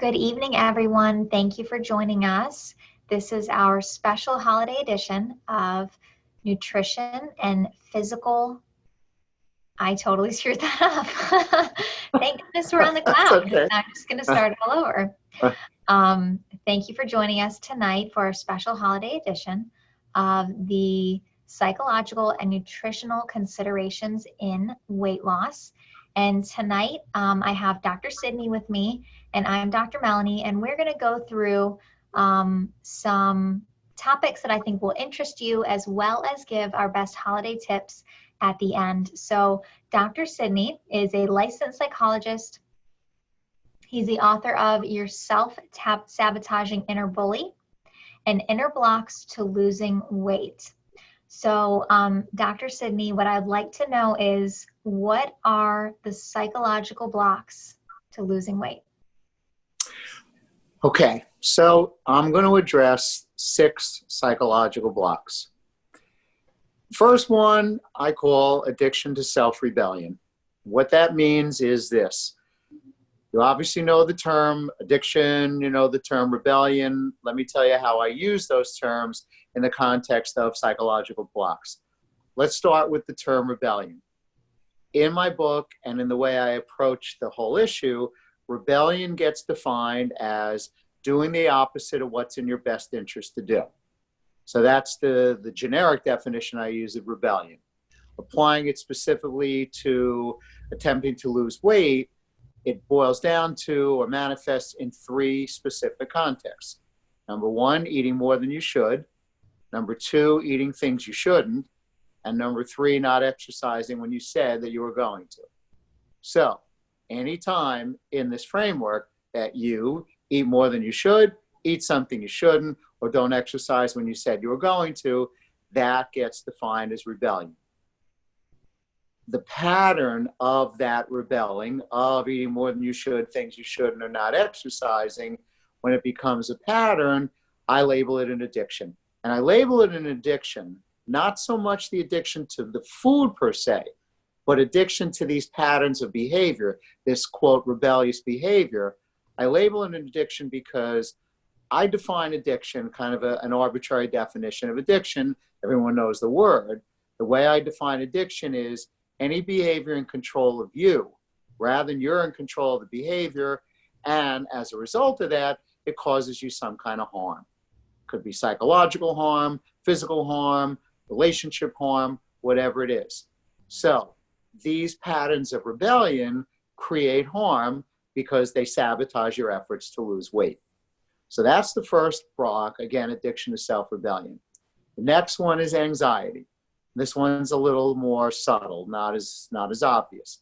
Good evening, everyone. Thank you for joining us. This is our special holiday edition of Nutrition and Physical. I totally screwed that up. Thank goodness we're on the That's cloud. okay. I'm just going to start all over. Thank you for joining us tonight for our special holiday edition of the Psychological and Nutritional Considerations in Weight Loss. And tonight I have Dr. Sidney with me, and I'm Dr. Melanie, and we're going to go through some topics that I think will interest you, as well as give our best holiday tips at the end. So Dr. Sidney is a licensed psychologist. He's the author of Your Self-Sabotaging Inner Bully and Inner Blocks to Losing Weight. So Dr. Sidney, what I'd like to know is, what are the psychological blocks to losing weight? Okay, so I'm going to address 6 psychological blocks. First one I call addiction to self-rebellion. What that means is this. You obviously know the term addiction, you know the term rebellion. Let me tell you how I use those terms in the context of psychological blocks. Let's start with the term rebellion. In my book and in the way I approach the whole issue, rebellion gets defined as doing the opposite of what's in your best interest to do. So that's the generic definition I use of rebellion. Applying it specifically to attempting to lose weight, it boils down to or manifests in 3 specific contexts. Number 1, eating more than you should. Number 2, eating things you shouldn't. And number 3, not exercising when you said that you were going to. So anytime in this framework that you eat more than you should, eat something you shouldn't, or don't exercise when you said you were going to, that gets defined as rebellion. The pattern of that rebelling, of eating more than you should, things you shouldn't, or not exercising, when it becomes a pattern, I label it an addiction. And I label it an addiction, not so much the addiction to the food per se, but addiction to these patterns of behavior, this quote, rebellious behavior. I label it an addiction because I define addiction, kind of an arbitrary definition of addiction. Everyone knows the word. The way I define addiction is any behavior in control of you, rather than you're in control of the behavior, and as a result of that, it causes you some kind of harm. Could be psychological harm, physical harm, relationship harm, whatever it is. So these patterns of rebellion create harm because they sabotage your efforts to lose weight. So that's the first block, again, addiction to self-rebellion. The next one is anxiety. This one's a little more subtle, not as obvious.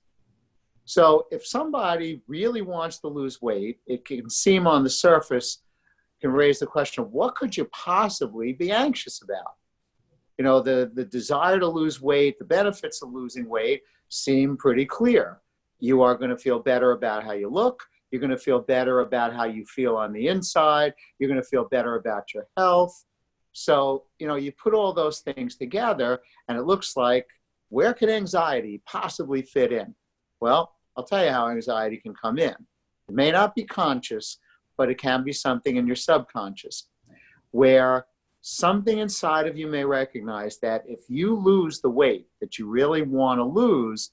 So if somebody really wants to lose weight, it can seem on the surface, can raise the question, what could you possibly be anxious about? You know, the desire to lose weight, the benefits of losing weight seem pretty clear. You are going to feel better about how you look. You're going to feel better about how you feel on the inside. You're going to feel better about your health. So, you know, you put all those things together and it looks like, where could anxiety possibly fit in? Well, I'll tell you how anxiety can come in. It may not be conscious, but it can be something in your subconscious where something inside of you may recognize that if you lose the weight that you really want to lose,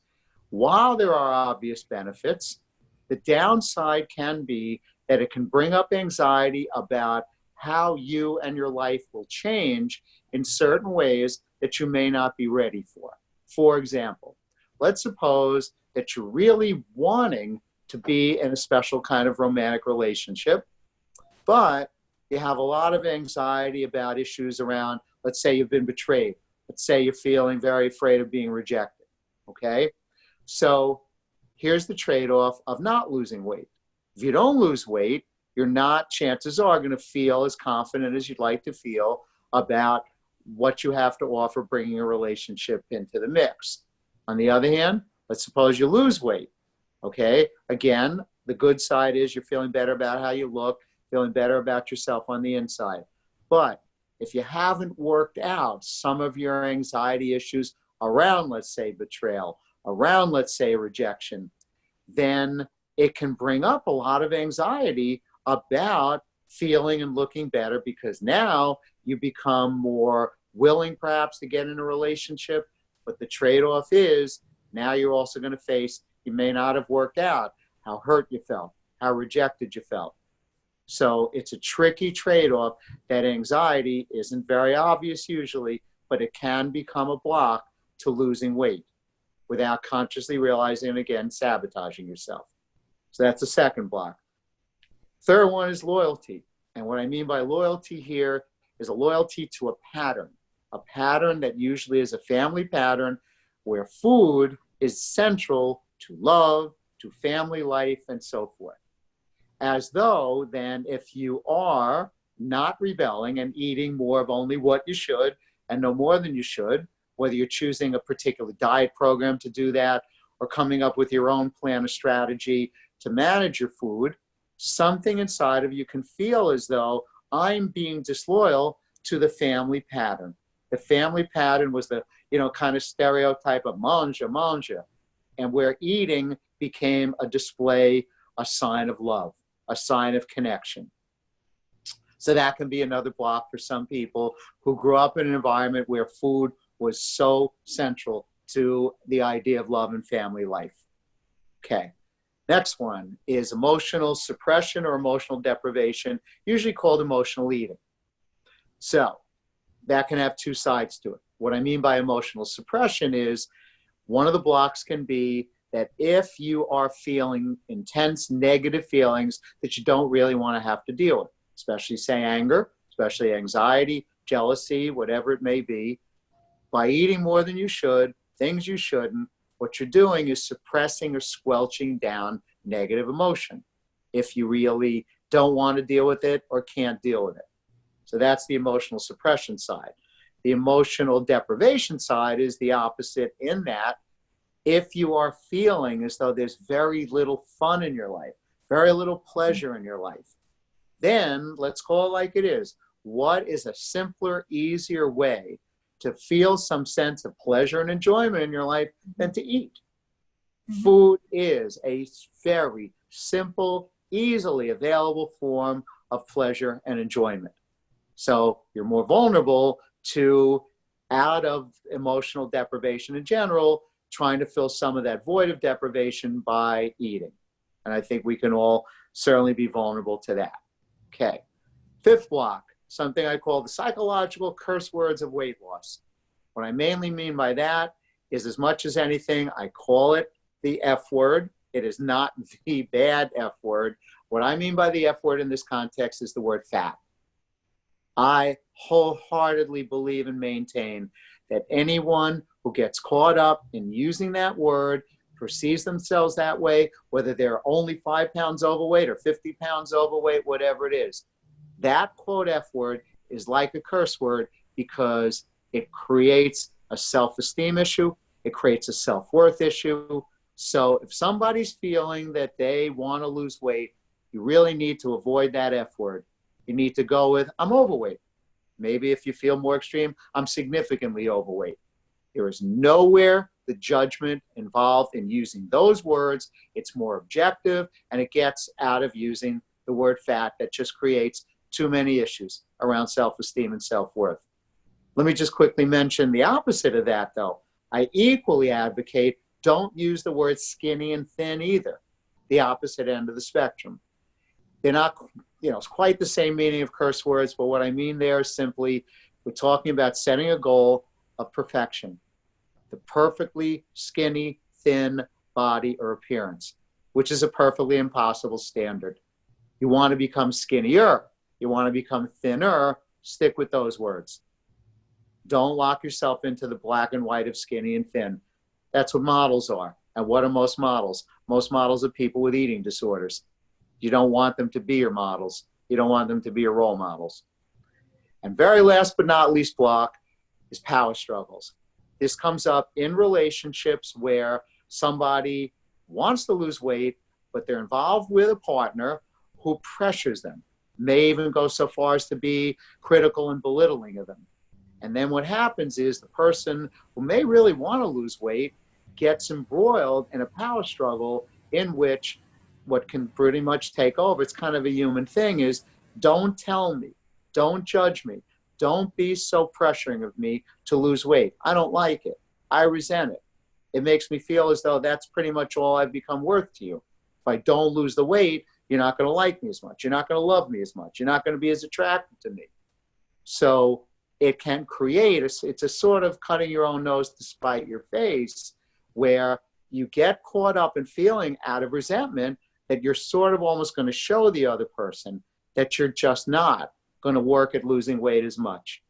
while there are obvious benefits, the downside can be that it can bring up anxiety about how you and your life will change in certain ways that you may not be ready for. For example, let's suppose that you're really wanting to be in a special kind of romantic relationship, but you have a lot of anxiety about issues around, let's say you've been betrayed. Let's say you're feeling very afraid of being rejected, okay? So here's the trade-off of not losing weight. If you don't lose weight, you're not, chances are, going to feel as confident as you'd like to feel about what you have to offer bringing a relationship into the mix. On the other hand, let's suppose you lose weight, okay? Again, the good side is you're feeling better about how you look, feeling better about yourself on the inside. But if you haven't worked out some of your anxiety issues around, let's say, betrayal, around, let's say, rejection, then it can bring up a lot of anxiety about feeling and looking better, because now you become more willing perhaps to get in a relationship. But the trade-off is now you're also going to face, you may not have worked out, how hurt you felt, how rejected you felt. So it's a tricky trade-off that anxiety isn't very obvious usually, but it can become a block to losing weight without consciously realizing, and again, sabotaging yourself. So that's the second block. Third one is loyalty. And what I mean by loyalty here is a loyalty to a pattern that usually is a family pattern where food is central to love, to family life, and so forth. As though then if you are not rebelling and eating more of only what you should and no more than you should, whether you're choosing a particular diet program to do that or coming up with your own plan or strategy to manage your food, something inside of you can feel as though I'm being disloyal to the family pattern. The family pattern was the, kind of stereotype of mange, and where eating became a display, a sign of love, a sign of connection. So that can be another block for some people who grew up in an environment where food was so central to the idea of love and family life. Okay. Next one is emotional suppression or emotional deprivation, usually called emotional eating. So that can have two sides to it. What I mean by emotional suppression is one of the blocks can be that if you are feeling intense negative feelings that you don't really want to have to deal with, especially say anger, especially anxiety, jealousy, whatever it may be, by eating more than you should, things you shouldn't, what you're doing is suppressing or squelching down negative emotion if you really don't want to deal with it or can't deal with it. So that's the emotional suppression side. The emotional deprivation side is the opposite, in that if you are feeling as though there's very little fun in your life, very little pleasure in your life, then let's call it like it is. What is a simpler, easier way to feel some sense of pleasure and enjoyment in your life than to eat? Mm-hmm. Food is a very simple, easily available form of pleasure and enjoyment. So you're more vulnerable to, out of emotional deprivation in general, trying to fill some of that void of deprivation by eating. And I think we can all certainly be vulnerable to that. Okay. Fifth block, something I call the psychological curse words of weight loss. What I mainly mean by that is, as much as anything, I call it the F word. It is not the bad F word. What I mean by the F word in this context is the word fat. I wholeheartedly believe and maintain that anyone who gets caught up in using that word, perceives themselves that way, whether they're only 5 pounds overweight or 50 pounds overweight, whatever it is, that quote F word is like a curse word because it creates a self-esteem issue. It creates a self-worth issue. So if somebody's feeling that they want to lose weight, you really need to avoid that F word. You need to go with, I'm overweight. Maybe if you feel more extreme, I'm significantly overweight. There is nowhere the judgment involved in using those words. It's more objective, and it gets out of using the word fat that just creates too many issues around self-esteem and self-worth. Let me just quickly mention the opposite of that, though. I equally advocate don't use the words skinny and thin either, the opposite end of the spectrum. They're not, it's quite the same meaning of curse words, but what I mean there is simply we're talking about setting a goal of perfection, the perfectly skinny, thin body or appearance, which is a perfectly impossible standard. You want to become skinnier, you want to become thinner, stick with those words. Don't lock yourself into the black and white of skinny and thin. That's what models are. And what are most models? Most models are people with eating disorders. You don't want them to be your models. You don't want them to be your role models. And very last but not least block is power struggles. This comes up in relationships where somebody wants to lose weight, but they're involved with a partner who pressures them, may even go so far as to be critical and belittling of them. And then what happens is the person who may really want to lose weight gets embroiled in a power struggle in which what can pretty much take over, it's kind of a human thing, is don't tell me, don't judge me, don't be so pressuring of me to lose weight. I don't like it. I resent it. It makes me feel as though that's pretty much all I've become worth to you. If I don't lose the weight, you're not going to like me as much. You're not going to love me as much. You're not going to be as attracted to me. So it can create, it's a sort of cutting your own nose to spite your face, where you get caught up in feeling out of resentment that you're sort of almost going to show the other person that you're just not going to work at losing weight as much.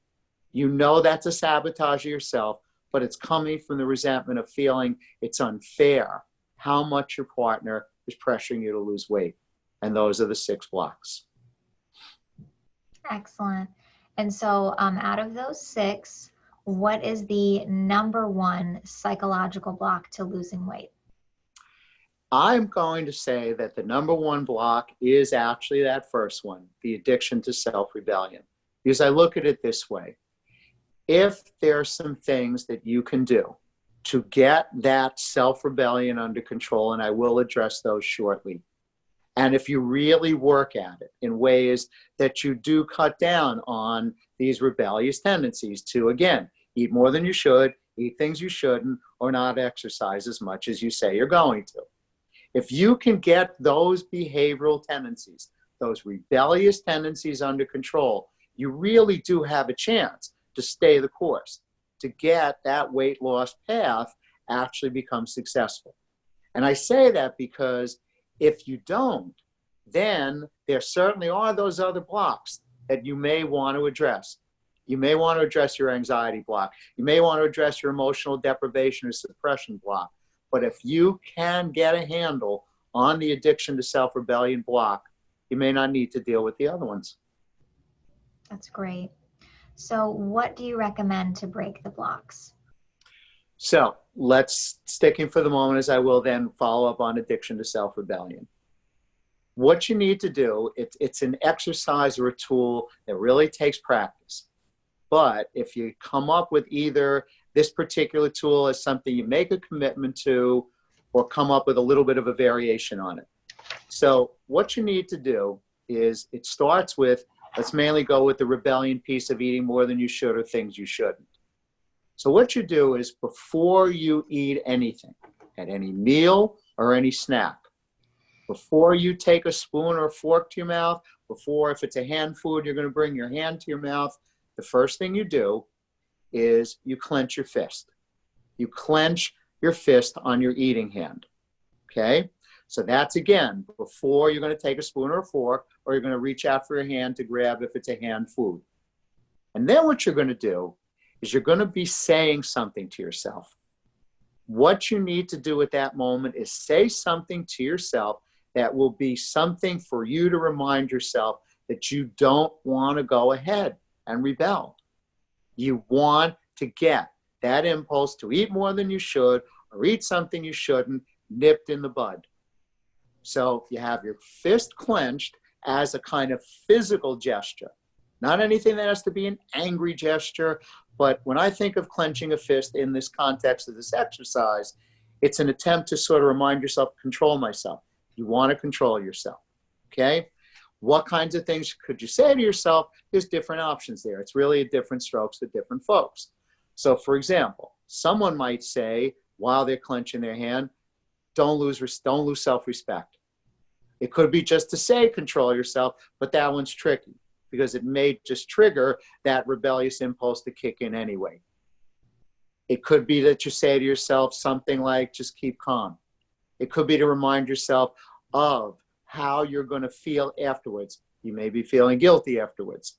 You know that's a sabotage of yourself, but it's coming from the resentment of feeling it's unfair how much your partner is pressuring you to lose weight. And those are the 6 blocks. Excellent. And so out of those 6, what is the number 1 psychological block to losing weight? I'm going to say that the number 1 block is actually that first one, the addiction to self-rebellion. Because I look at it this way. If there are some things that you can do to get that self-rebellion under control, and I will address those shortly, and if you really work at it in ways that you do cut down on these rebellious tendencies to, again, eat more than you should, eat things you shouldn't, or not exercise as much as you say you're going to. If you can get those behavioral tendencies, those rebellious tendencies under control, you really do have a chance to stay the course, to get that weight loss path actually become successful. And I say that because if you don't, then there certainly are those other blocks that you may want to address. You may want to address your anxiety block. You may want to address your emotional deprivation or suppression block. But if you can get a handle on the addiction to self-rebellion block, you may not need to deal with the other ones. That's great. So what do you recommend to break the blocks? So let's, sticking for the moment, as I will then follow up on addiction to self-rebellion. What you need to do, it's an exercise or a tool that really takes practice. But if you come up with either this particular tool as something you make a commitment to, or come up with a little bit of a variation on it. So what you need to do is, it starts with, let's mainly go with the rebellion piece of eating more than you should or things you shouldn't. So what you do is, before you eat anything, at any meal or any snack, before you take a spoon or a fork to your mouth, before, if it's a hand food, you're going to bring your hand to your mouth, the first thing you do is you clench your fist. You clench your fist on your eating hand, okay? So that's, again, before you're going to take a spoon or a fork, or you're going to reach out for your hand to grab if it's a hand food. And then what you're going to do is you're going to be saying something to yourself. What you need to do at that moment is say something to yourself that will be something for you to remind yourself that you don't want to go ahead and rebel. You want to get that impulse to eat more than you should or eat something you shouldn't nipped in the bud. So you have your fist clenched as a kind of physical gesture, not anything that has to be an angry gesture. But when I think of clenching a fist in this context of this exercise, it's an attempt to sort of remind yourself, control myself. You want to control yourself, okay? What kinds of things could you say to yourself? There's different options there. It's really a different strokes for different folks. So for example, someone might say, while they're clenching their hand, don't lose self-respect. It could be just to say control yourself, but that one's tricky because it may just trigger that rebellious impulse to kick in anyway. It could be that you say to yourself something like, just keep calm. It could be to remind yourself of how you're going to feel afterwards. You may be feeling guilty afterwards.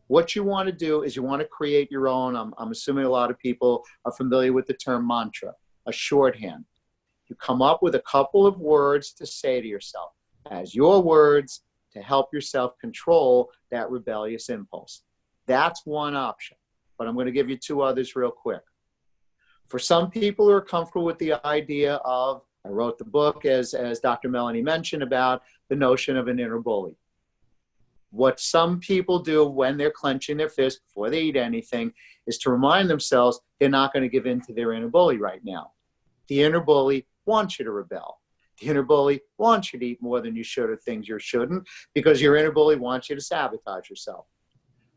What you want to do is you want to create your own, I'm assuming a lot of people are familiar with the term mantra, a shorthand. You come up with a couple of words to say to yourself as your words to help yourself control that rebellious impulse. That's one option, but I'm going to give you 2 others real quick. For some people who are comfortable with the idea of, I wrote the book, as Dr. Melanie mentioned, about the notion of an inner bully. What some people do when they're clenching their fist before they eat anything is to remind themselves they're not going to give in to their inner bully right now. The inner bully wants you to rebel. The inner bully wants you to eat more than you should or things you shouldn't because your inner bully wants you to sabotage yourself.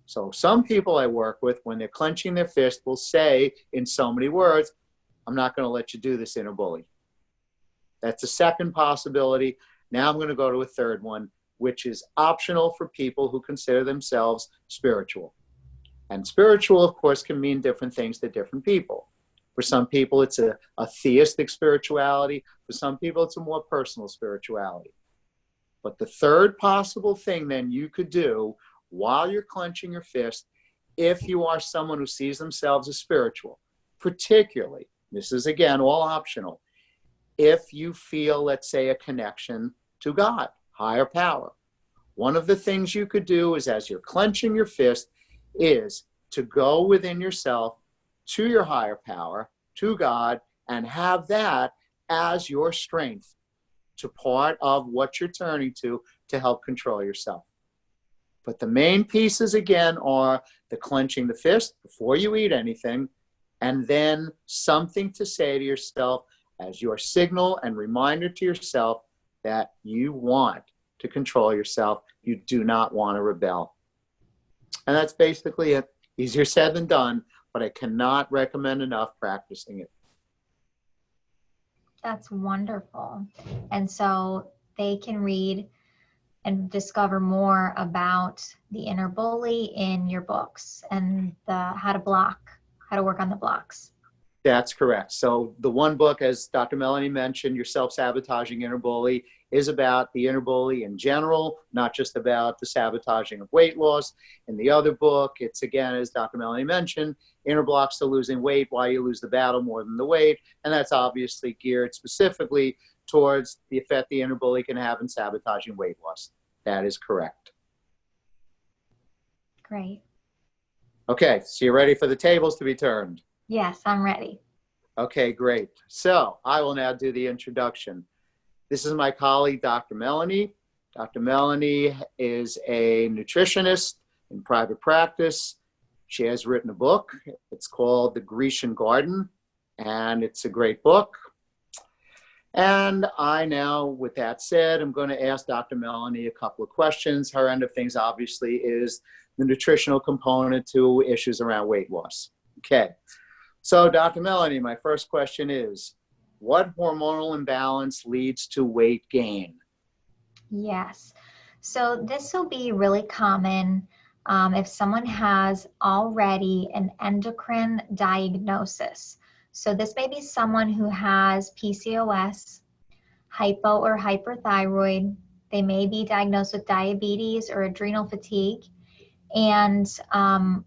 So some people I work with, when they're clenching their fist, will say in so many words, I'm not going to let you do this, inner bully. That's a second possibility. Now I'm going to go to a third one, which is optional for people who consider themselves spiritual. And spiritual, of course, can mean different things to different people. For some people, it's a theistic spirituality. For some people, it's a more personal spirituality. But the third possible thing then you could do while you're clenching your fist, if you are someone who sees themselves as spiritual, particularly, this is again all optional, if you feel, let's say, a connection to God, higher power. One of the things you could do is, as you're clenching your fist, is to go within yourself to your higher power, to God, and have that as your strength to part of what you're turning to help control yourself. But the main pieces, again, are the clenching the fist before you eat anything, and then something to say to yourself as your signal and reminder to yourself that you want to control yourself. You do not want to rebel. And that's basically it. Easier said than done, but I cannot recommend enough practicing it. That's wonderful. And so they can read and discover more about the inner bully in your books and how to work on the blocks. That's correct. So the one book, as Dr. Melanie mentioned, Your Self-Sabotaging Inner Bully, is about the inner bully in general, not just about the sabotaging of weight loss. In the other book, it's again, as Dr. Melanie mentioned, inner blocks to losing weight, why you lose the battle more than the weight. And that's obviously geared specifically towards the effect the inner bully can have in sabotaging weight loss. That is correct. Great. Okay, so you're ready for the tables to be turned? Yes, I'm ready. Okay, great. So I will now do the introduction. This is my colleague, Dr. Melanie. Dr. Melanie is a nutritionist in private practice. She has written a book. It's called The Grecian Garden, and it's a great book. And I now, with that said, I'm going to ask Dr. Melanie a couple of questions. Her end of things, obviously, is the nutritional component to issues around weight loss. Okay. So, Dr. Melanie, my first question is, what hormonal imbalance leads to weight gain? Yes. So this will be really common if someone has already an endocrine diagnosis. So this may be someone who has PCOS, hypo or hyperthyroid. They may be diagnosed with diabetes or adrenal fatigue. And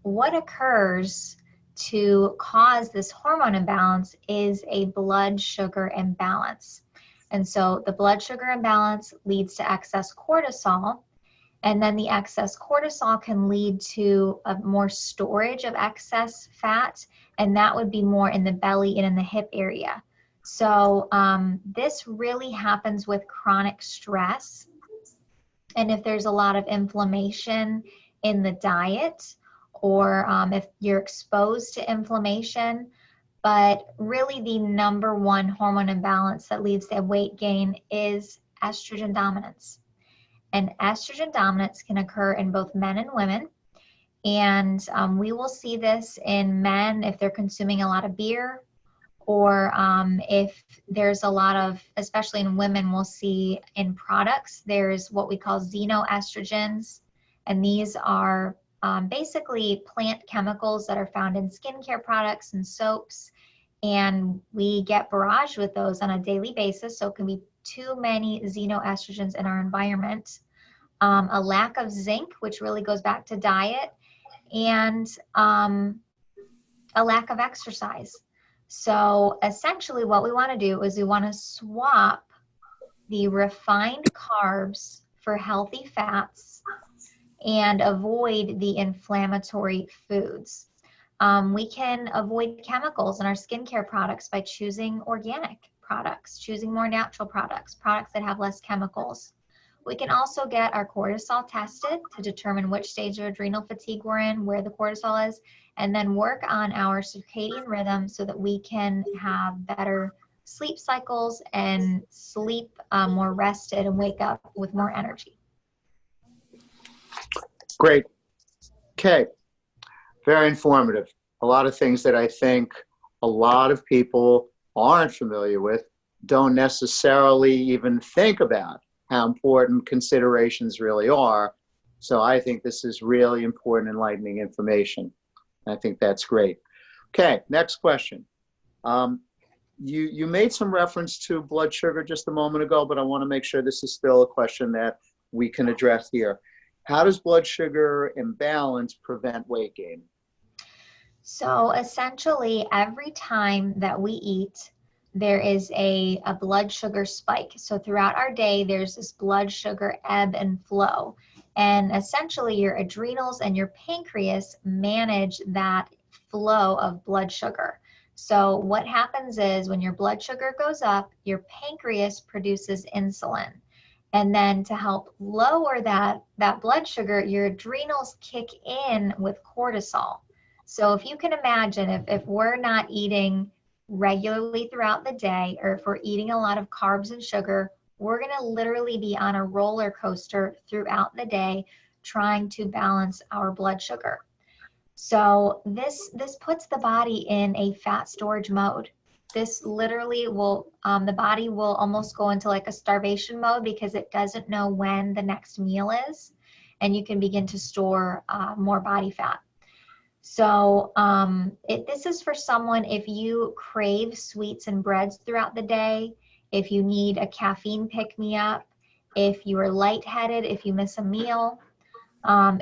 what occurs to cause this hormone imbalance is a blood sugar imbalance. And so the blood sugar imbalance leads to excess cortisol, and then the excess cortisol can lead to more storage of excess fat, and that would be more in the belly and in the hip area. So this really happens with chronic stress, and if there's a lot of inflammation in the diet, or if you're exposed to inflammation. But really the number one hormone imbalance that leads to weight gain is estrogen dominance. And estrogen dominance can occur in both men and women. And we will see this in men if they're consuming a lot of beer, or if there's a lot of, especially in women, we'll see in products, there's what we call xenoestrogens. And these are basically plant chemicals that are found in skincare products and soaps, and we get barraged with those on a daily basis, so it can be too many xenoestrogens in our environment, a lack of zinc, which really goes back to diet, and a lack of exercise. So essentially what we want to do is we want to swap the refined carbs for healthy fats and avoid the inflammatory foods. We can avoid chemicals in our skincare products by choosing organic products, choosing more natural products, products that have less chemicals. We can also get our cortisol tested to determine which stage of adrenal fatigue we're in, where the cortisol is, and then work on our circadian rhythm so that we can have better sleep cycles and sleep more rested and wake up with more energy. Great. Okay. Very informative. A lot of things that I think a lot of people aren't familiar with, don't necessarily even think about how important considerations really are. So I think this is really important, enlightening information. I think that's great. Okay, next question. You made some reference to blood sugar just a moment ago, but I want to make sure this is still a question that we can address here. How does blood sugar imbalance prevent weight gain? So essentially, every time that we eat, there is a blood sugar spike. So throughout our day, there's this blood sugar ebb and flow. And essentially, your adrenals and your pancreas manage that flow of blood sugar. So what happens is when your blood sugar goes up, your pancreas produces insulin. And then to help lower that blood sugar, your adrenals kick in with cortisol. So if you can imagine, if we're not eating regularly throughout the day, or if we're eating a lot of carbs and sugar, we're going to literally be on a roller coaster throughout the day trying to balance our blood sugar. So this puts the body in a fat storage mode. This literally will, the body will almost go into like a starvation mode because it doesn't know when the next meal is, and you can begin to store more body fat. So this is for someone if you crave sweets and breads throughout the day, if you need a caffeine pick-me-up, if you are lightheaded, if you miss a meal,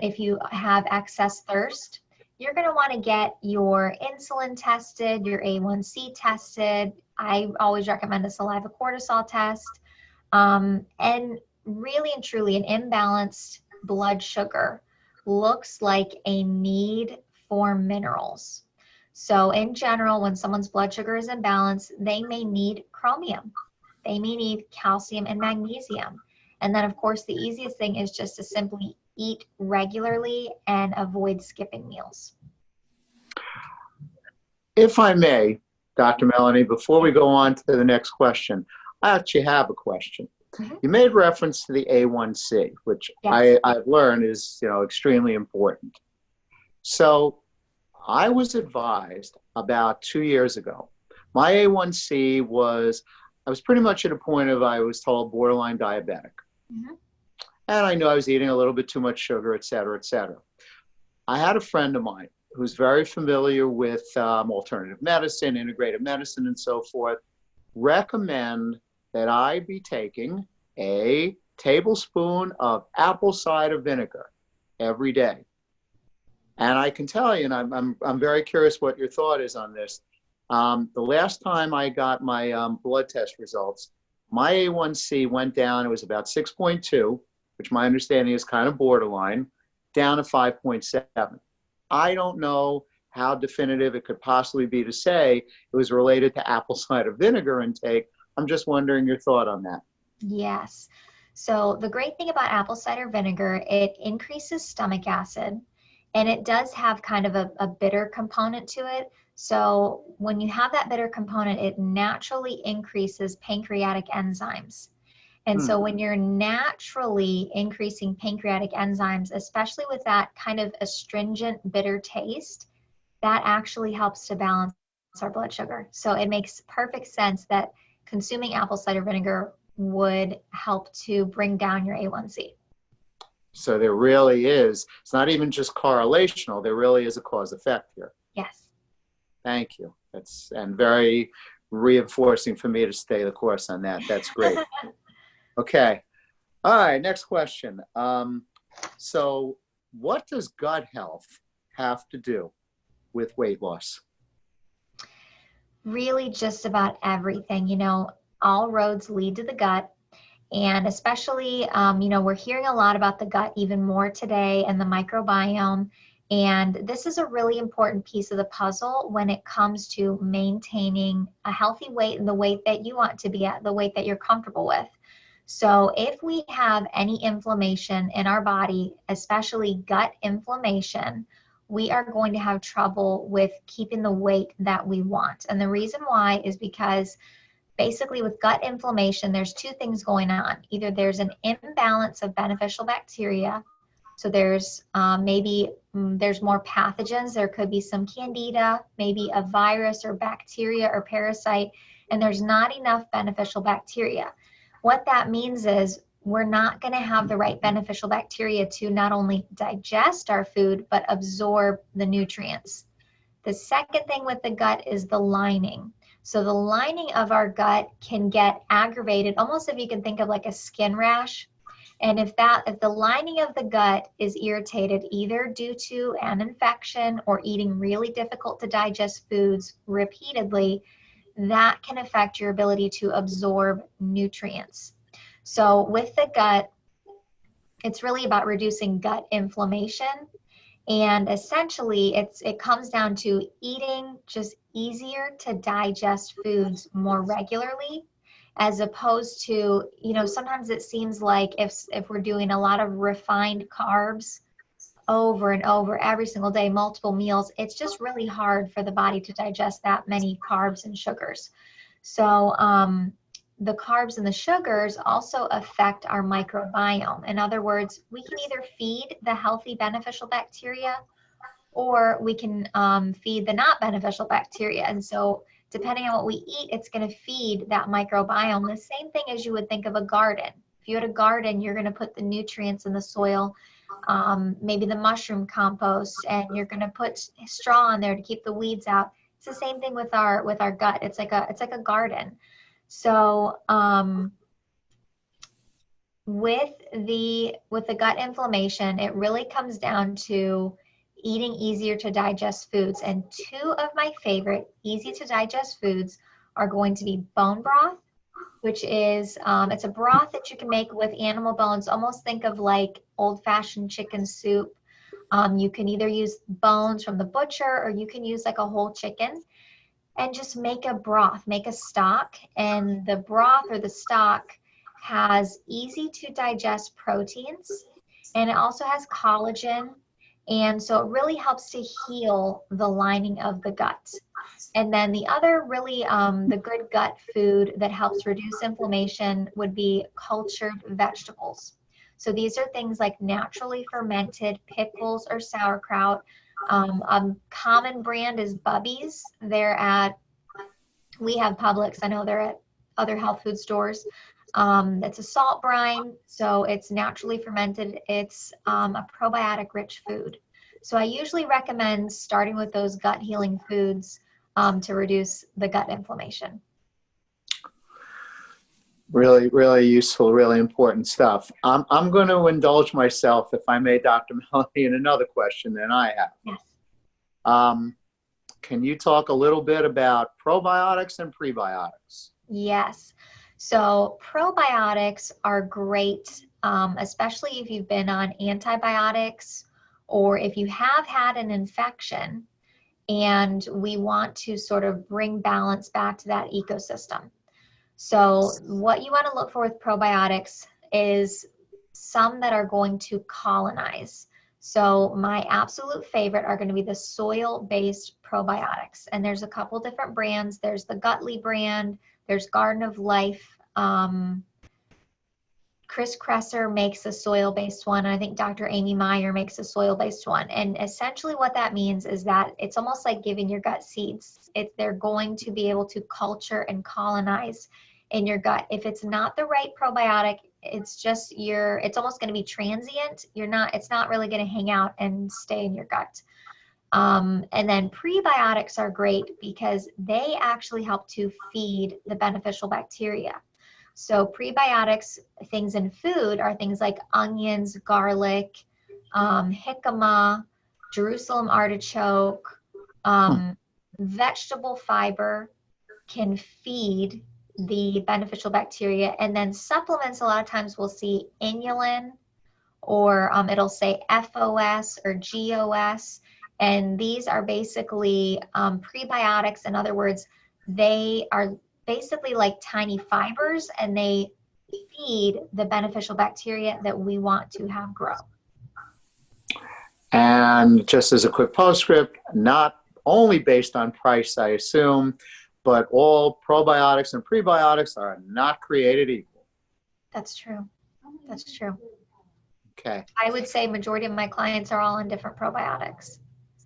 if you have excess thirst. You're going to want to get your insulin tested, your A1C tested. I always recommend a saliva cortisol test. And really and truly, an imbalanced blood sugar looks like a need for minerals. So in general, when someone's blood sugar is imbalanced, they may need chromium. They may need calcium and magnesium. And then, of course, the easiest thing is just to simply eat regularly and avoid skipping meals. If I may, Dr. Melanie, before we go on to the next question, I actually have a question. Mm-hmm. You made reference to the A1C, which yes. I've learned is, extremely important. So I was advised about 2 years ago. My A1C I was pretty much at a point of, I was told, borderline diabetic. Mm-hmm. And I knew I was eating a little bit too much sugar, et cetera, et cetera. I had a friend of mine who's very familiar with alternative medicine, integrative medicine, and so forth, recommend that I be taking a tablespoon of apple cider vinegar every day. And I can tell you, and I'm very curious what your thought is on this. The last time I got my blood test results, my A1C went down. It was about 6.2, which my understanding is kind of borderline, down to 5.7. I don't know how definitive it could possibly be to say it was related to apple cider vinegar intake. I'm just wondering your thought on that. Yes. So the great thing about apple cider vinegar, it increases stomach acid, and it does have kind of a bitter component to it. So when you have that bitter component, it naturally increases pancreatic enzymes. And so when you're naturally increasing pancreatic enzymes, especially with that kind of astringent, bitter taste, that actually helps to balance our blood sugar. So it makes perfect sense that consuming apple cider vinegar would help to bring down your A1C. So there really is, it's not even just correlational, there really is a cause effect here. Yes. Thank you. And very reinforcing for me to stay the course on that. That's great. Okay. All right. Next question. So what does gut health have to do with weight loss? Really just about everything. All roads lead to the gut. And especially, we're hearing a lot about the gut even more today and the microbiome. And this is a really important piece of the puzzle when it comes to maintaining a healthy weight and the weight that you want to be at, the weight that you're comfortable with. So if we have any inflammation in our body, especially gut inflammation, we are going to have trouble with keeping the weight that we want. And the reason why is because basically with gut inflammation, there's two things going on. Either there's an imbalance of beneficial bacteria, so there's there's more pathogens. There could be some candida, maybe a virus or bacteria or parasite, and there's not enough beneficial bacteria. What that means is we're not going to have the right beneficial bacteria to not only digest our food, but absorb the nutrients. The second thing with the gut is the lining. So the lining of our gut can get aggravated, almost if you can think of like a skin rash. And if the lining of the gut is irritated, either due to an infection or eating really difficult to digest foods repeatedly, that can affect your ability to absorb nutrients. So with the gut, it's really about reducing gut inflammation. And essentially, it comes down to eating just easier to digest foods more regularly, as opposed to, sometimes it seems like if we're doing a lot of refined carbs over and over every single day, multiple meals, it's just really hard for the body to digest that many carbs and sugars. So the carbs and the sugars also affect our microbiome. In other words, we can either feed the healthy beneficial bacteria, or we can feed the not beneficial bacteria. And so depending on what we eat, it's going to feed that microbiome. The same thing as you would think of a garden. If you had a garden, you're going to put the nutrients in the soil, maybe the mushroom compost, and you're going to put straw in there to keep the weeds out. It's the same thing with our gut. It's like a garden. So with the gut inflammation, it really comes down to eating easier to digest foods. And two of my favorite easy to digest foods are going to be bone broth, which is it's a broth that you can make with animal bones. Almost think of like old-fashioned chicken soup. You can either use bones from the butcher, or you can use like a whole chicken, and just make a broth, make a stock. And the broth or the stock has easy to digest proteins, and it also has collagen. And so it really helps to heal the lining of the gut. And then the other really, the good gut food that helps reduce inflammation would be cultured vegetables. So these are things like naturally fermented pickles or sauerkraut. A common brand is Bubby's. We have Publix. I know they're at other health food stores. It's a salt brine, so it's naturally fermented. It's a probiotic rich food. So I usually recommend starting with those gut healing foods to reduce the gut inflammation. Really, really useful, really important stuff. I'm going to indulge myself, if I may, Dr. Melanie, in another question that I have. Yes. Can you talk a little bit about probiotics and prebiotics? Yes. So probiotics are great, especially if you've been on antibiotics, or if you have had an infection and we want to sort of bring balance back to that ecosystem. So what you want to look for with probiotics is some that are going to colonize. So my absolute favorite are going to be the soil-based probiotics. And there's a couple different brands. There's the Gutley brand. There's Garden of Life. Chris Kresser makes a soil-based one. I think Dr. Amy Meyer makes a soil-based one. And essentially what that means is that it's almost like giving your gut seeds. They're going to be able to culture and colonize in your gut. If it's not the right probiotic, it's almost going to be transient. It's not really going to hang out and stay in your gut. And then prebiotics are great because they actually help to feed the beneficial bacteria. So prebiotics, things in food, are things like onions, garlic, jicama, Jerusalem artichoke, vegetable fiber can feed the beneficial bacteria. And then supplements, a lot of times we'll see inulin, or it'll say FOS or GOS. And these are basically prebiotics. In other words, they are basically like tiny fibers, and they feed the beneficial bacteria that we want to have grow. And just as a quick postscript, not only based on price, I assume, but all probiotics and prebiotics are not created equal. That's true. That's true. Okay. I would say majority of my clients are all on different probiotics.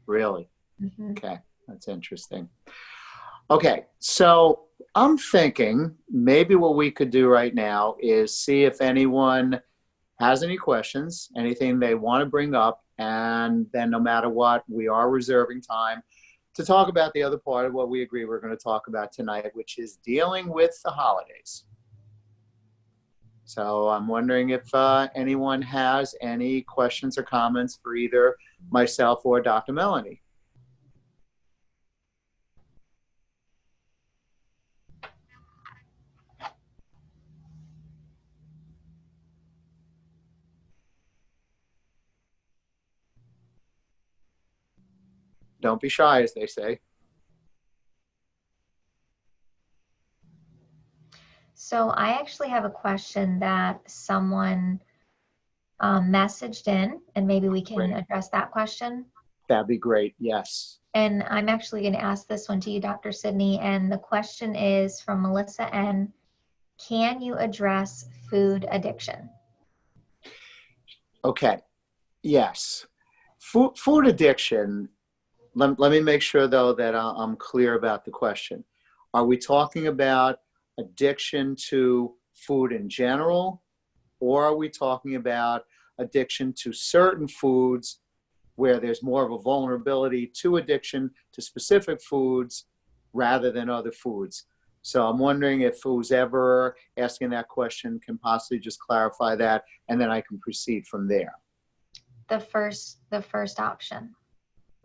Really? Mm-hmm. Okay. That's interesting. Okay. So I'm thinking maybe what we could do right now is see if anyone has any questions, anything they want to bring up, and then no matter what, we are reserving time to talk about the other part of what we agree we're going to talk about tonight, which is dealing with the holidays. So I'm wondering if anyone has any questions or comments for either myself or Dr. Melanie. Don't be shy, as they say. So I actually have a question that someone messaged in, and maybe we can address that question. That'd be great, yes. And I'm actually going to ask this one to you, Dr. Sidney. And the question is from Melissa N. Can you address food addiction? Okay, yes. Food addiction, let me make sure, though, that I'm clear about the question. Are we talking about addiction to food in general, or are we talking about addiction to certain foods where there's more of a vulnerability to addiction to specific foods rather than other foods? So I'm wondering if who's ever asking that question can possibly just clarify that, and then I can proceed from there. The first option.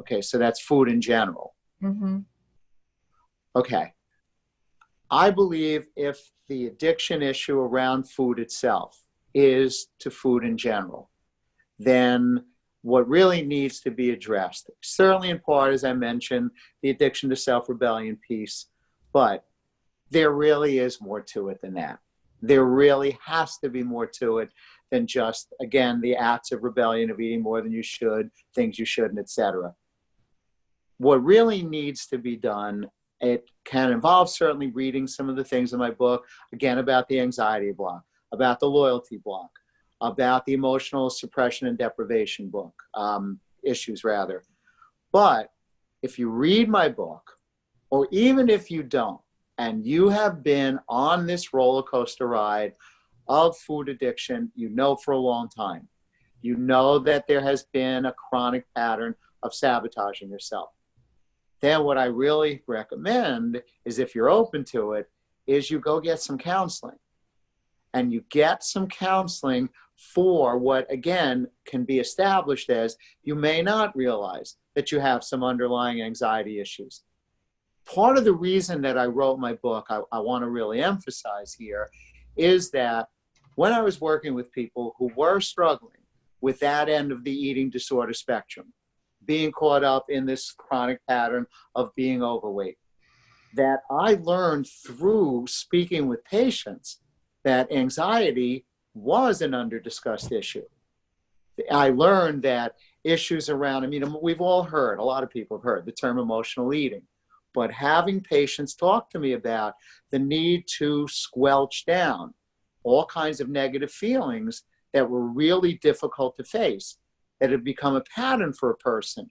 Okay, so that's food in general. Mm-hmm. Okay. I believe if the addiction issue around food itself is to food in general, then what really needs to be addressed, certainly in part, as I mentioned, the addiction to self-rebellion piece, but there really is more to it than that. There really has to be more to it than just, again, the acts of rebellion of eating more than you should, things you shouldn't, etc. What really needs to be done, it can involve certainly reading some of the things in my book, again, about the anxiety block, about the loyalty block, about the emotional suppression and deprivation book, issues rather. But if you read my book, or even if you don't, and you have been on this roller coaster ride of food addiction, you know for a long time, you know that there has been a chronic pattern of sabotaging yourself. Then what I really recommend is, if you're open to it, is you go get some counseling. And you get some counseling for what, again, can be established as you may not realize that you have some underlying anxiety issues. Part of the reason that I wrote my book, I want to really emphasize here, is that when I was working with people who were struggling with that end of the eating disorder spectrum, being caught up in this chronic pattern of being overweight, that I learned through speaking with patients that anxiety was an under-discussed issue. I learned that issues around, we've all heard, a lot of people have heard the term emotional eating, but having patients talk to me about the need to squelch down all kinds of negative feelings that were really difficult to face, that had become a pattern for a person,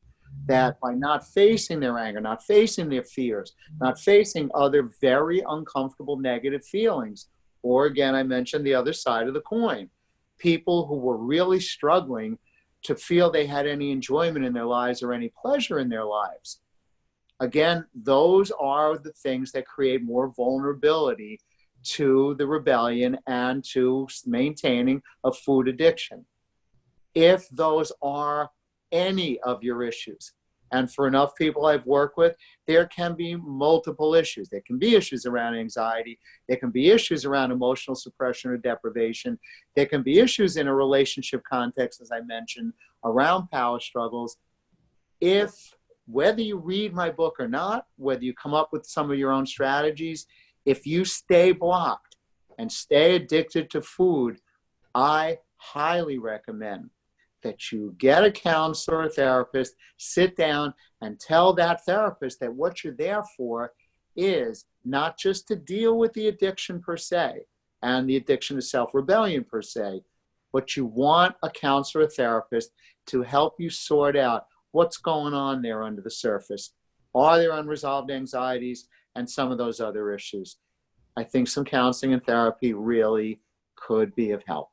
that by not facing their anger, not facing their fears, not facing other very uncomfortable negative feelings, or again, I mentioned the other side of the coin, people who were really struggling to feel they had any enjoyment in their lives or any pleasure in their lives. Again, those are the things that create more vulnerability to the rebellion and to maintaining a food addiction. If those are any of your issues, and for enough people I've worked with, there can be multiple issues. There can be issues around anxiety. There can be issues around emotional suppression or deprivation. There can be issues in a relationship context, as I mentioned, around power struggles. Whether you read my book or not, whether you come up with some of your own strategies, if you stay blocked and stay addicted to food, I highly recommend that you get a counselor or therapist, sit down and tell that therapist that what you're there for is not just to deal with the addiction per se and the addiction to self-rebellion per se, but you want a counselor or therapist to help you sort out what's going on there under the surface. Are there unresolved anxieties and some of those other issues? I think some counseling and therapy really could be of help.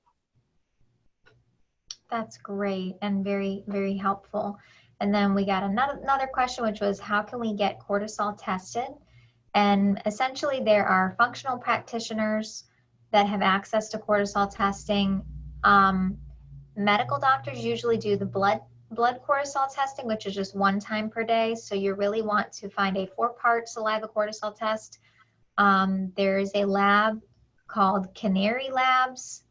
That's great and very, very helpful. And then we got another question, which was, how can we get cortisol tested? And essentially, there are functional practitioners that have access to cortisol testing. Medical doctors usually do the blood cortisol testing, which is just 1 time per day. So you really want to find a 4-part saliva cortisol test. There is a lab called Canary Labs.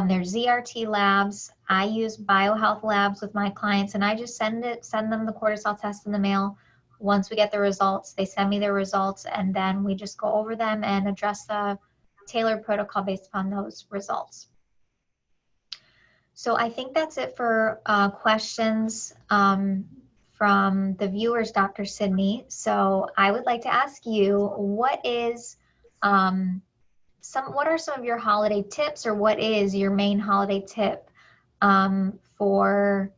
There's ZRT labs. I use BioHealth Labs with my clients, and I just send them the cortisol test in the mail. Once we get the results, they send me their results, and then we just go over them and address the tailored protocol based upon those results. So I think that's it for questions from the viewers, Dr. Sidney. So I would like to ask you, what are some of your holiday tips, or what is your main holiday tip for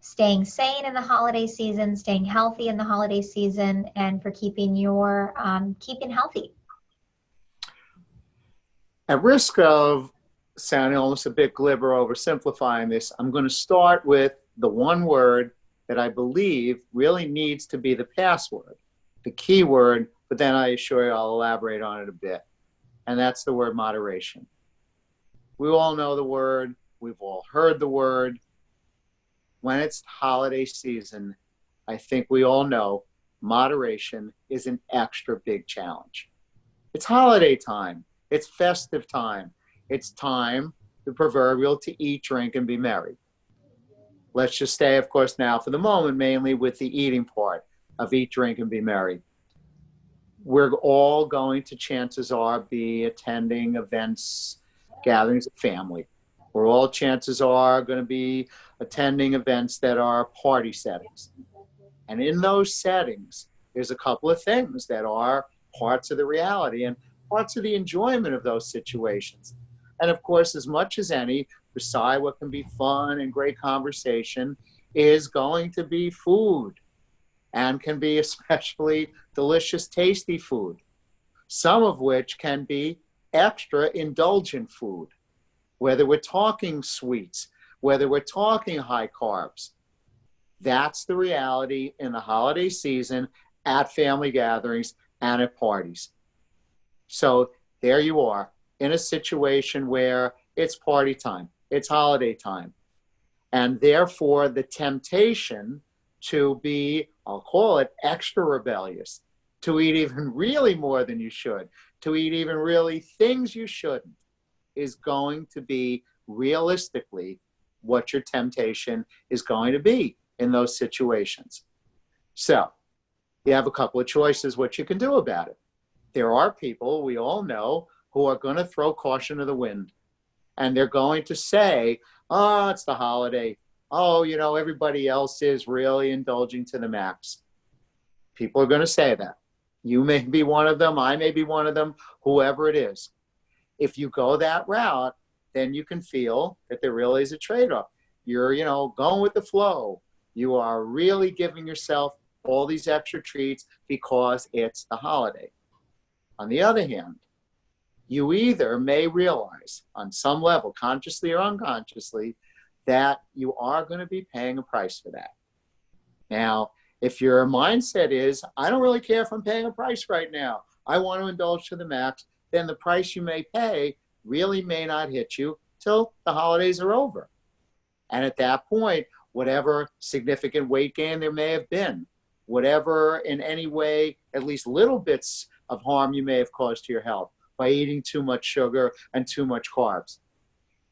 staying sane in the holiday season, staying healthy in the holiday season, and for keeping healthy? At risk of sounding almost a bit glib or oversimplifying this, I'm going to start with the one word that I believe really needs to be the password, the key word, but then I assure you I'll elaborate on it a bit. And that's the word moderation. We all know the word. We've all heard the word. When it's holiday season, I think we all know moderation is an extra big challenge. It's holiday time. It's festive time. It's time, the proverbial, to eat, drink, and be merry. Let's just stay, of course, now for the moment, mainly with the eating part of eat, drink, and be merry. We're all going to, chances are, be attending events, gatherings of family. We're all, chances are, going to be attending events that are party settings. And in those settings, there's a couple of things that are parts of the reality and parts of the enjoyment of those situations. And of course, as much as any, beside what can be fun and great conversation, is going to be food, and can be especially delicious, tasty food, some of which can be extra indulgent food, whether we're talking sweets, whether we're talking high carbs. That's the reality in the holiday season, at family gatherings and at parties. So there you are, in a situation where it's party time, it's holiday time, and therefore the temptation to be, I'll call it, extra rebellious, to eat even really more than you should, to eat even really things you shouldn't, is going to be realistically what your temptation is going to be in those situations. So you have a couple of choices what you can do about it. There are people, we all know, who are going to throw caution to the wind, and they're going to say, oh, it's the holiday. Oh, you know, everybody else is really indulging to the max. People are going to say that. You may be one of them. I may be one of them, whoever it is. If you go that route, then you can feel that there really is a trade-off. You're, going with the flow. You are really giving yourself all these extra treats because it's the holiday. On the other hand, you either may realize on some level, consciously or unconsciously, that you are going to be paying a price for that. Now, if your mindset is, I don't really care if I'm paying a price right now, I want to indulge to the max, then the price you may pay really may not hit you till the holidays are over. And at that point, whatever significant weight gain there may have been, whatever in any way, at least little bits of harm you may have caused to your health by eating too much sugar and too much carbs,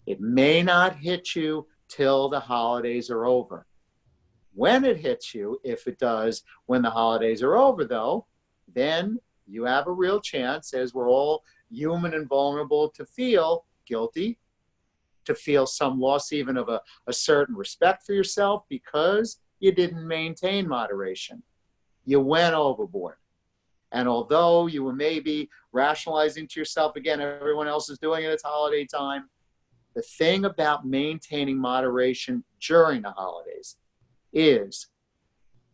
it may not hit you till the holidays are over. When it hits you, if it does, when the holidays are over though, then you have a real chance, as we're all human and vulnerable, to feel guilty, to feel some loss even of a certain respect for yourself because you didn't maintain moderation. You went overboard. And although you were maybe rationalizing to yourself, again, everyone else is doing it, it's holiday time. The thing about maintaining moderation during the holidays is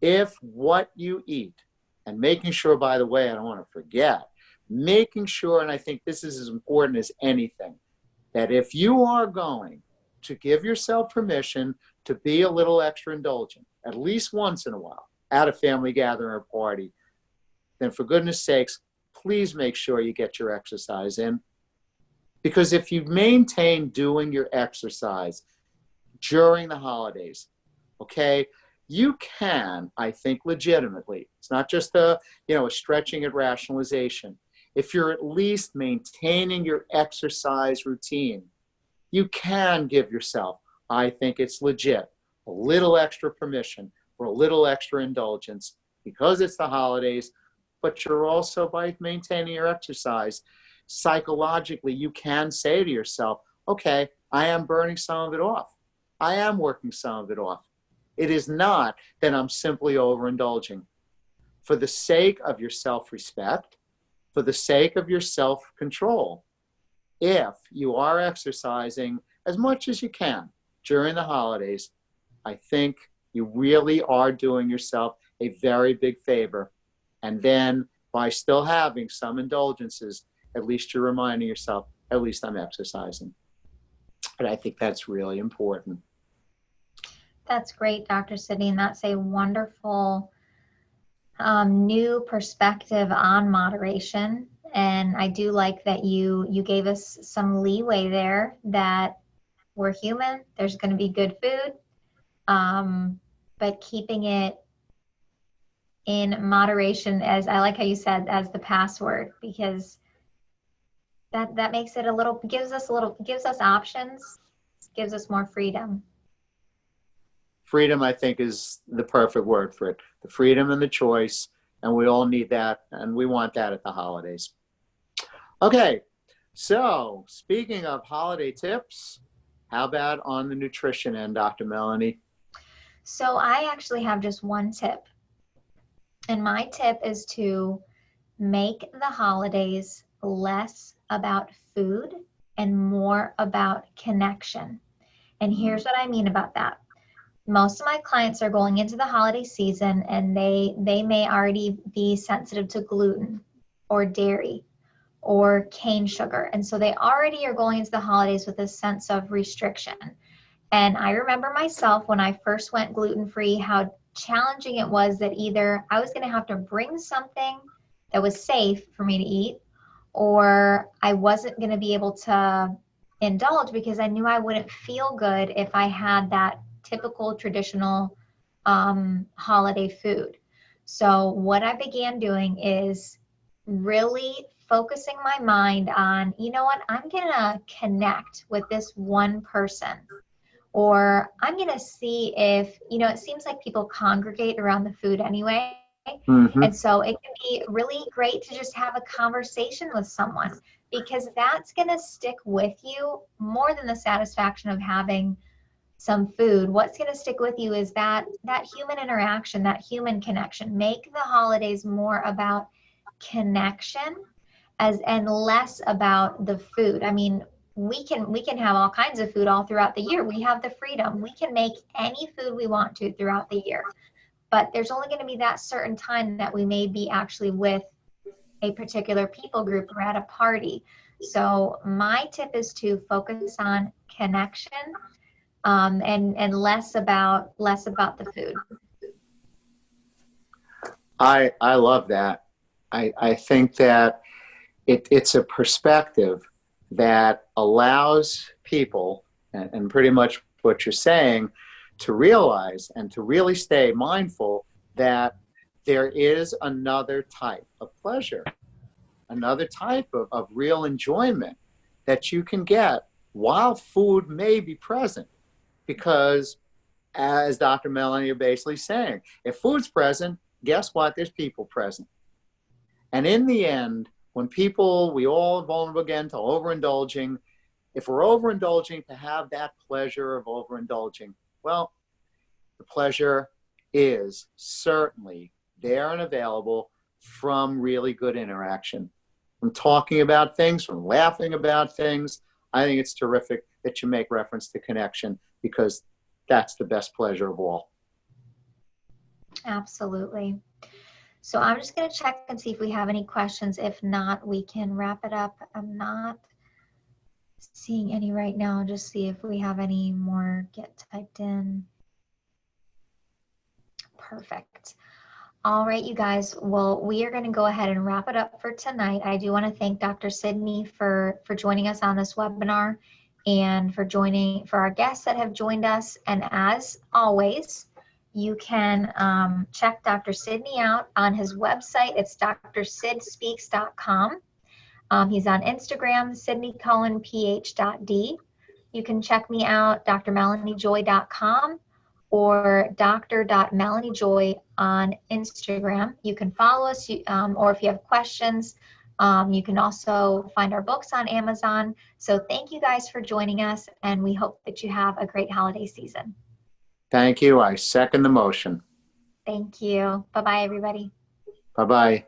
if what you eat, and making sure, by the way, I don't want to forget, making sure, and I think this is as important as anything, that if you are going to give yourself permission to be a little extra indulgent, at least once in a while, at a family gathering or party, then for goodness sakes, please make sure you get your exercise in. Because if you maintain doing your exercise during the holidays, okay, you can, I think, legitimately, it's not just a stretching at rationalization. If you're at least maintaining your exercise routine, you can give yourself, I think it's legit, a little extra permission or a little extra indulgence because it's the holidays, but you're also, by maintaining your exercise, psychologically, you can say to yourself, okay, I am burning some of it off. I am working some of it off. It is not that I'm simply overindulging. For the sake of your self-respect, for the sake of your self-control, if you are exercising as much as you can during the holidays, I think you really are doing yourself a very big favor. And then by still having some indulgences, at least you're reminding yourself, at least I'm exercising. And I think that's really important. That's great, Dr. Sidney, and that's a wonderful new perspective on moderation. And I do like that you gave us some leeway there, that we're human, there's going to be good food, but keeping it in moderation, as I like how you said, as the password, because that makes it gives us options, gives us more freedom. Freedom, I think, is the perfect word for it. The freedom and the choice, and we all need that, and we want that at the holidays. Okay, so speaking of holiday tips, how about on the nutrition end, Dr. Melanie? So I actually have just one tip, and my tip is to make the holidays less about food and more about connection. And here's what I mean about that. Most of my clients are going into the holiday season and they may already be sensitive to gluten or dairy or cane sugar. And so they already are going into the holidays with a sense of restriction. And I remember myself when I first went gluten-free, how challenging it was that either I was going to have to bring something that was safe for me to eat, or I wasn't going to be able to indulge because I knew I wouldn't feel good if I had that typical traditional holiday food. So what I began doing is really focusing my mind on, you know what, I'm going to connect with this one person. Or I'm going to see if, it seems like people congregate around the food anyway. Mm-hmm. And so it can be really great to just have a conversation with someone, because that's going to stick with you more than the satisfaction of having some food. What's going to stick with you is that human interaction, that human connection. Make the holidays more about connection and less about the food. I mean, we can have all kinds of food all throughout the year. We have the freedom. We can make any food we want to throughout the year. But there's only going to be that certain time that we may be actually with a particular people group or at a party. So my tip is to focus on connection and less about the food. I love that. I think that it's a perspective that allows people, and pretty much what you're saying, to realize and to really stay mindful that there is another type of pleasure, another type of real enjoyment that you can get while food may be present. Because, as Dr. Melanie, you're basically saying, if food's present, guess what? There's people present. And in the end, when we all are vulnerable again to overindulging, if we're overindulging to have that pleasure of overindulging, well, the pleasure is certainly there and available from really good interaction, from talking about things, from laughing about things. I think it's terrific that you make reference to connection, because that's the best pleasure of all. Absolutely. So I'm just going to check and see if we have any questions. If not, we can wrap it up. I'm not seeing any right now. Just see if we have any more get typed in. Perfect. All right, you guys. Well, we are going to go ahead and wrap it up for tonight. I do want to thank Dr. Sidney for joining us on this webinar, and for our guests that have joined us. And as always, you can check Dr. Sidney out on his website. It's drsidspeaks.com. He's on Instagram, Sidney Cohen, Ph.D. You can check me out, drmelaniejoy.com or dr.melaniejoy on Instagram. You can follow us, or if you have questions, you can also find our books on Amazon. So thank you guys for joining us, and we hope that you have a great holiday season. Thank you. I second the motion. Thank you. Bye-bye, everybody. Bye-bye.